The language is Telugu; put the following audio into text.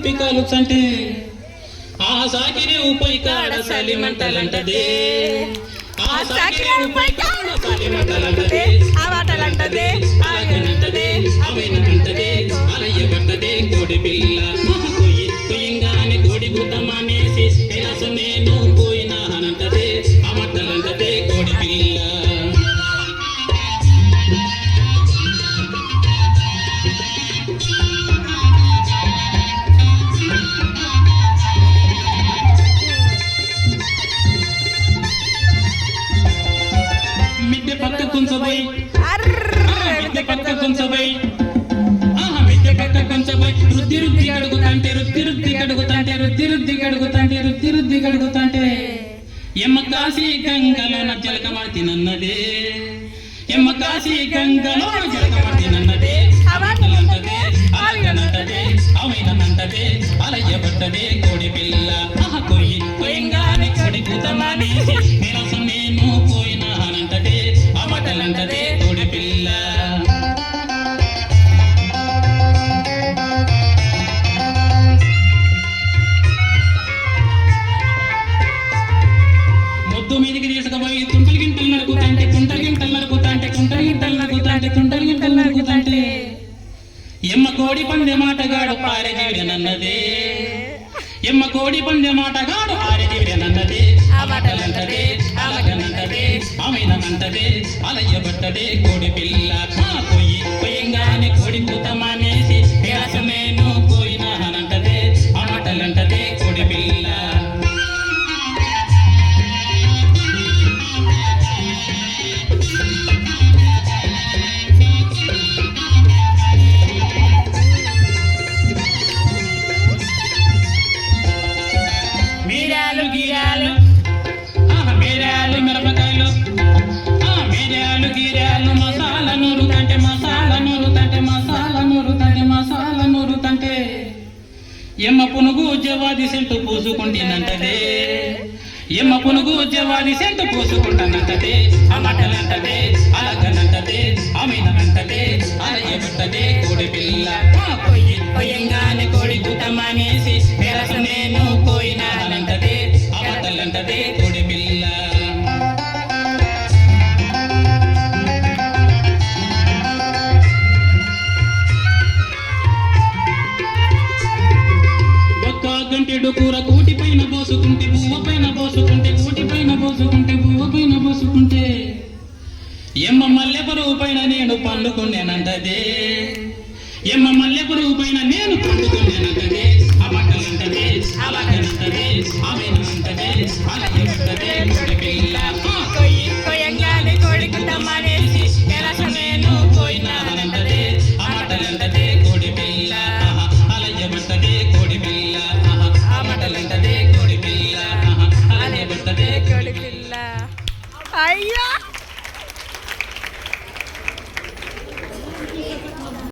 తిప్పి కాలుచంటే ఆ సాకిరి ఉపై కాడ సలిమంటలంటదే ఆ సాకిరి ఉపై కాడ సలిమంటలంటదే ఆ వాటలంటదే అలాగనంటదే అవేనంటదే అలయ్యబట్టదే కోడి పిల్ల కొయ్యి కొయ్యంగానే కోడి గుతమనేసి కైలాస నేను పోయినా అనంటదే ఆ మట్టలంటదే కోడి పిల్ల మిద్దె పక్క కొంచెంపై మిద్దె పక్క కొంచెంపై మిద్దె పక్క కొంచెంపై రుద్ది రుద్ది అడుగుతాంటే రుద్ది రుద్ది అడుగుతాంటే రుద్ది రుద్ది అడుగుతాంటే రుద్ది రుద్ది అడుగుతాంటే ఎమ్మ కాశీ గంగలో జలకమార్తి నన్నదే ఎమ్మ కాశీ గంగలో జలకమార్తి నన్నదే అవనంటదే అలాగనంటదే అవైనంటదే అలయ్యబట్టదే కోడి పిల్ల కొయ్యి కొయ్యంగానే కోడి కూతమనేసి నిరసం నేను పోయినా అనంటదే అమటలంటదే కోడి పిల్ల ముద్దు మీదికి తీసుకుపోయి తుంటలు గింటలు నరుకుతాంటే కుంటలు గింటలు నరుకుతాంటే కుంటలు గింటలు నరుకుతాంటే కుంటలు గింటలు నరుకుతాంటే ఎమ్మ కోడి పందె మాటగాడు పారెజీవిడనన్నదే ఎమ్మ కోడి పందె మాటగాడు పారెజీవిడనన్నదే ఆ మాటలంటదే అలాగనంటదే ఆమెనంటదే అలయ్యబట్టదే కోడి పిల్ల కొయ్యి కొయ్యంగానే కోడి కూతమనేసి నేను పోయినా అనంటదే ఆ మాటలంటదే కోడి పిల్ల మిరియాలు గిరాలు మిరియాలు మిరపకాయలు మిరియాలు గిరాలు మసాలా నూరుతంటే మసాలా నూరుతంటే మసాలా నూరుతంటే మసాలా నూరుతంటే ఎమ్మ పునుగు జవాది సెంటు పూసుకుంటేనంటదే ఎమ్మ పునుగు జవాది సెంటు పూసుకుంటానంటదే అమటలంటదే అలాగనంటదే అమీనంటదే అలయ్యబట్టదే కోడి పిల్ల కొయ్యి కొయ్యంగానే కోడి గుతమనేసి నేను పోయినా అనంటదే అమటలంటదే కోడి పిల్ల గంటెడు కూర కూటి పైన పోసుకుంటే పువ్వ పైన పోసుకుంటే కూటి పైన పోసుకుంటే పువ్వ పైన పోసుకుంటే ఎమ్మ మల్లె పురుగు పైన నేను పండుకునేనంటదే ఎమ్మ మల్లె పురుగు పైన నేను పండుకునేనంటదే ఆ బట్టలంటదే అలాగనంటదే ఆమెనంటదే అలయ్యబట్టదే కోడి పిల్ల